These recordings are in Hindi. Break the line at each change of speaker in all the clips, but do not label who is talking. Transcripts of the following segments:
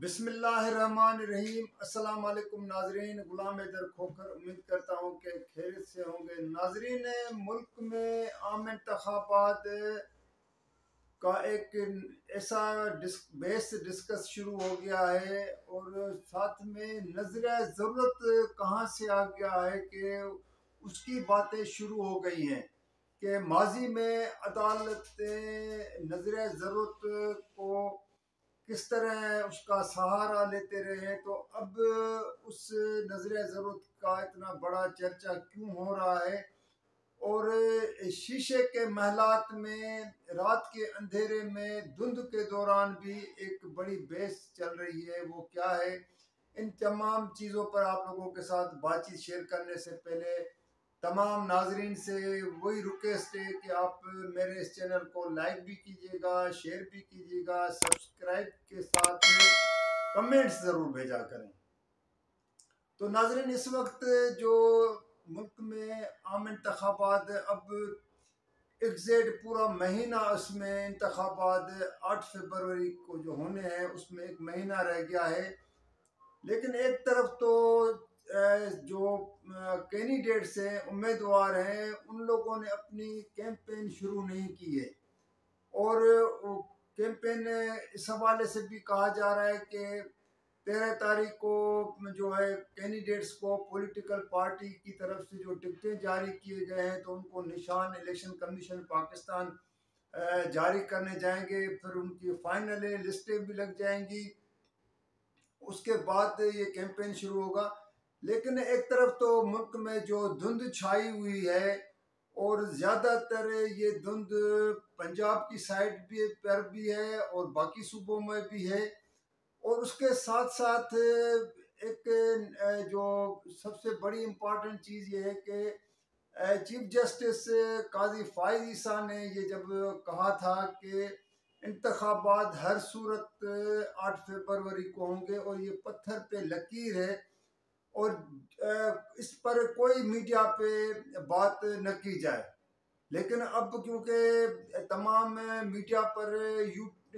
बिस्मिल्लाहिर्रहमानिर्रहीम। अस्सलाम वालेकुम नाजरीन, गुलाम हैदर खोखर उम्मीद करता हूँ कि खैरियत से होंगे। नाजरीन, मुल्क में आम इंतखाबात का एक ऐसा बेस डिस्कस शुरू हो गया है और साथ में नजर ज़रूरत कहाँ से आ गया है कि उसकी बातें शुरू हो गई हैं कि माजी में अदालतें नजर ज़रूरत को किस तरह उसका सहारा लेते रहे, तो अब उस नजर ज़रूरत का इतना बड़ा चर्चा क्यों हो रहा है और शीशे के महलात में रात के अंधेरे में धुंध के दौरान भी एक बड़ी बहस चल रही है, वो क्या है। इन तमाम चीज़ों पर आप लोगों के साथ बातचीत शेयर करने से पहले तमाम नाजरीन से वही रिक्वेस्ट है कि आप मेरे इस चैनल को लाइक भी कीजिएगा, शेयर भी कीजिएगा, सब्सक्राइब के साथ कमेंट्स ज़रूर भेजा करें। तो नाजरीन, इस वक्त जो मुल्क में आम इंतखाबात अब एग्जैक्ट पूरा महीना, उसमें इंतखाबात 8 फरवरी को जो होने हैं उसमें एक महीना रह गया है, लेकिन एक तरफ तो जो कैंडिडेट्स हैं, उम्मीदवार हैं, उन लोगों ने अपनी कैंपेन शुरू नहीं की है और कैंपेन इस हवाले से भी कहा जा रहा है कि 13 तारीख को जो है कैंडिडेट्स को पॉलिटिकल पार्टी की तरफ से जो टिकटें जारी किए गए हैं तो उनको निशान इलेक्शन कमीशन पाकिस्तान जारी करने जाएंगे, फिर उनकी फाइनल लिस्टें भी लग जाएंगी, उसके बाद ये कैंपेन शुरू होगा। लेकिन एक तरफ तो मुल्क में जो धुंध छाई हुई है और ज़्यादातर ये धुंध पंजाब की साइड भी पर भी है और बाकी सूबों में भी है, और उसके साथ साथ एक जो सबसे बड़ी इम्पॉर्टेंट चीज़ ये है कि चीफ जस्टिस काजी फाइज ईसा ने ये जब कहा था कि इंतखाबात हर सूरत 8 फरवरी को होंगे और ये पत्थर पे लकीर है और इस पर कोई मीडिया पे बात न की जाए। लेकिन अब क्योंकि तमाम मीडिया पर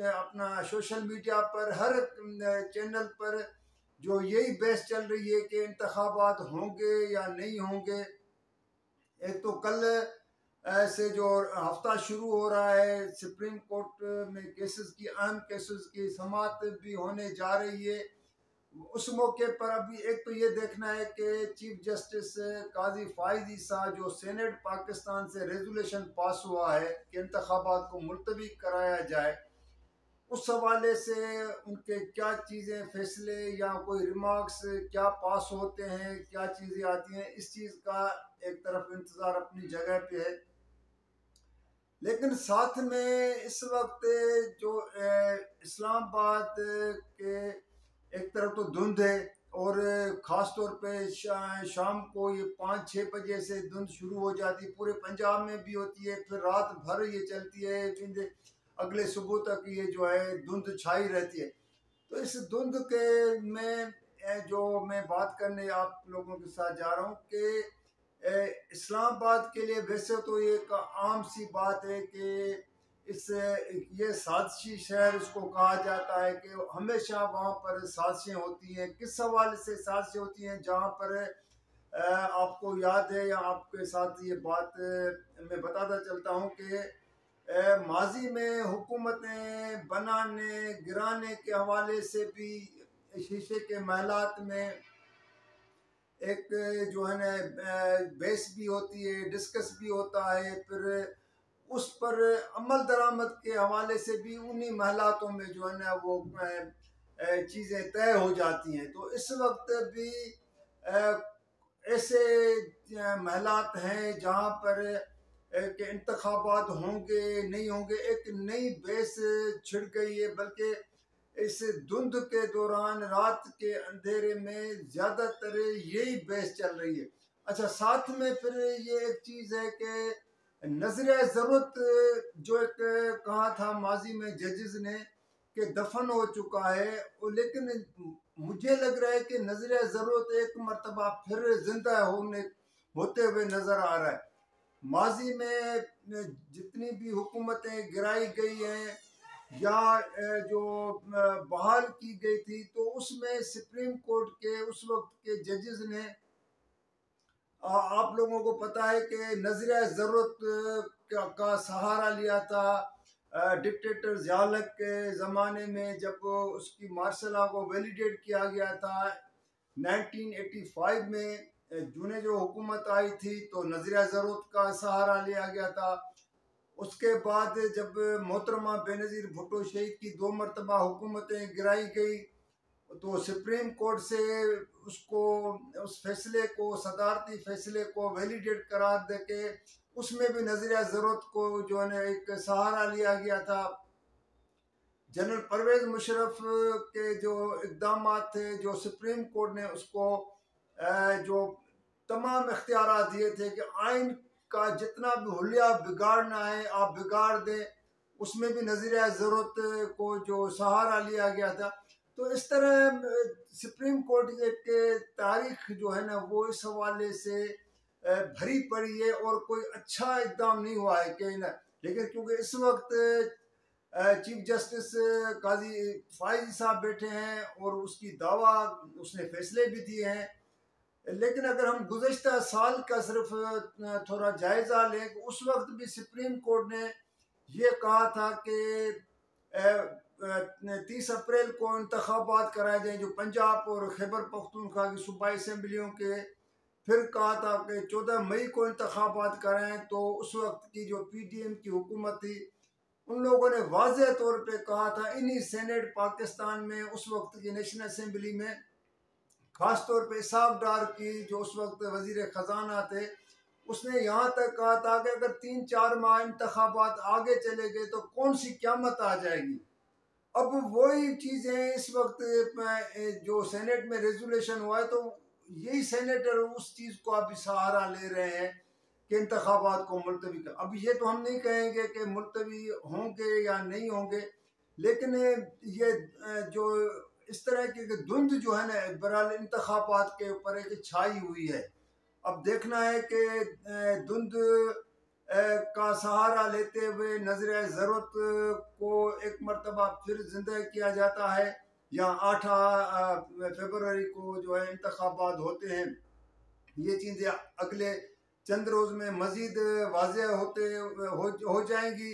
अपना सोशल मीडिया पर हर चैनल पर जो यही बहस चल रही है कि इंतखाबात होंगे या नहीं होंगे। एक तो कल से जो हफ्ता शुरू हो रहा है, सुप्रीम कोर्ट में केसेस की, अहम केसेस की समाअत भी होने जा रही है। उस मौके पर अभी एक तो ये देखना है कि चीफ जस्टिस काजी फाइज ईसा, जो सेनेट पाकिस्तान से रेजोल्यूशन पास हुआ है कि इंतखाबात को मुलतवी कराया जाए, उस हवाले से उनके क्या चीज़ें, फैसले या कोई रिमार्क्स क्या पास होते हैं, क्या चीज़ें आती हैं, इस चीज़ का एक तरफ इंतज़ार अपनी जगह पे है। लेकिन साथ में इस वक्त जो इस्लामाबाद के एक तरफ तो धुंध है और ख़ास तौर पे शाम को ये 5-6 बजे से धुंध शुरू हो जाती है, पूरे पंजाब में भी होती है, फिर रात भर ये चलती है, अगले सुबह तक ये जो है धुंध छाई रहती है। तो इस धुंध के में जो मैं बात करने आप लोगों के साथ जा रहा हूँ कि इस्लामाबाद के लिए वैसे तो ये एक आम सी बात है कि ये साजिशी शहर इसको कहा जाता है कि हमेशा वहाँ पर साजिशें होती हैं। किस हवाले से साजिशें होती हैं, जहाँ पर आपको याद है या आपके साथ ये बात मैं बताता चलता हूँ कि माजी में हुकूमतें बनाने गिराने के हवाले से भी शीशे के महलात में एक जो है ना बहस भी होती है, डिस्कस भी होता है, फिर उस पर अमल दरामद के हवाले से भी उन्हीं महलातों में जो है ना वो चीज़ें तय हो जाती हैं। तो इस वक्त भी ऐसे महलात हैं जहाँ पर कि इंतखाबात होंगे नहीं होंगे, एक नई बहस छिड़ गई है, बल्कि इस धुंध के दौरान रात के अंधेरे में ज़्यादातर यही बहस चल रही है। अच्छा, साथ में फिर ये एक चीज़ है कि नजर ज़रूरत जो एक कहा था माजी में जजेस ने कि दफन हो चुका है, लेकिन मुझे लग रहा है कि नजर ज़रूरत एक मरतबा फिर जिंदा होते हुए नज़र आ रहा है। माजी में जितनी भी हुकूमतें गिराई गई हैं या जो बहाल की गई थी, तो उसमें सुप्रीम कोर्ट के उस वक्त के जजेस ने, आप लोगों को पता है कि नजरिया ज़रूरत का सहारा लिया था डिक्टेटर ज़ियाउल के ज़माने में, जब उसकी मार्शल लॉ को वैलिडेट किया गया था 1985 में। जूने जो हुकूमत आई थी तो नजरिया ज़रूरत का सहारा लिया गया था। उसके बाद जब मोहतरमा बेनज़ीर भुट्टो शहीद की 2 मरतबा हुकूमतें गिराई गई, तो सुप्रीम कोर्ट से उसको, उस फैसले को, सदारती फैसले को वैलिडेट करार दे के उसमें भी नजरिया ज़रूरत को जो है ना एक सहारा लिया गया था। जनरल परवेज मुशर्रफ के जो इकदाम थे, जो सुप्रीम कोर्ट ने उसको जो तमाम इख्तियार दिए थे कि आइन का जितना भी हुलिया बिगाड़ना है आप बिगाड़ दें, उसमें भी नजरिया ज़रूरत को जो सहारा लिया गया था। तो इस तरह सुप्रीम कोर्ट के तारीख जो है ना वो इस हवाले से भरी पड़ी है और कोई अच्छा इकदाम नहीं हुआ है कि ना। लेकिन क्योंकि इस वक्त चीफ जस्टिस काजी फाइज साहब बैठे हैं और उसकी दावा, उसने फैसले भी दिए हैं, लेकिन अगर हम गुज़श्ता साल का सिर्फ थोड़ा जायज़ा लें, उस वक्त भी सुप्रीम कोर्ट ने ये कहा था कि 30 अप्रैल को इंतखाबात कराए जाए जो पंजाब और खैबर पख्तूनख्वा की सूबाई असम्बलियों के। फिर कहा था कि 14 मई को इंतखाबात कराएं, तो उस वक्त की जो PDM की हुकूमत थी उन लोगों ने वाज़ेह तौर पे कहा था, इन्हीं सेनेट पाकिस्तान में उस वक्त की नेशनल असम्बली में, ख़ास तौर पे इसहाक डार की जो उस वक्त वज़ीर ख़जाना थे, उसने यहाँ तक कहा था कि अगर 3-4 माह इंतखाबात आगे चले गए तो कौन सी क़यामत आ जाएगी। अब वही चीज़ें इस वक्त जो सेनेट में रेजोल्यूशन हुआ है, तो यही सेनेटर उस चीज़ को अभी सहारा ले रहे हैं कि इंतखाबात को मुलतवी कर। अब ये तो हम नहीं कहेंगे कि मुलतवी होंगे या नहीं होंगे, लेकिन ये जो इस तरह की धुंध जो है ना बहरहाल इंतखाबात के ऊपर एक छाई हुई है। अब देखना है कि धुंध का सहारा लेते हुए नजरिया ज़रूरत को एक मरतबा फिर जिंदा किया जाता है, या 8 फरवरी को जो है इंतखाबात होते हैं। ये चीज़ें अगले चंद रोज़ में मज़ीद वाज़ेह हो जाएंगी।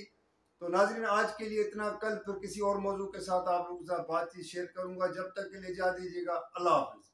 तो नाज़रीन, आज के लिए इतना। कल फिर किसी और मौजू के साथ आप लोगों के साथ बातचीत शेयर करूँगा। जब तक के लिए इजाज़त दीजिएगा। अल्लाह हाफ़िज़।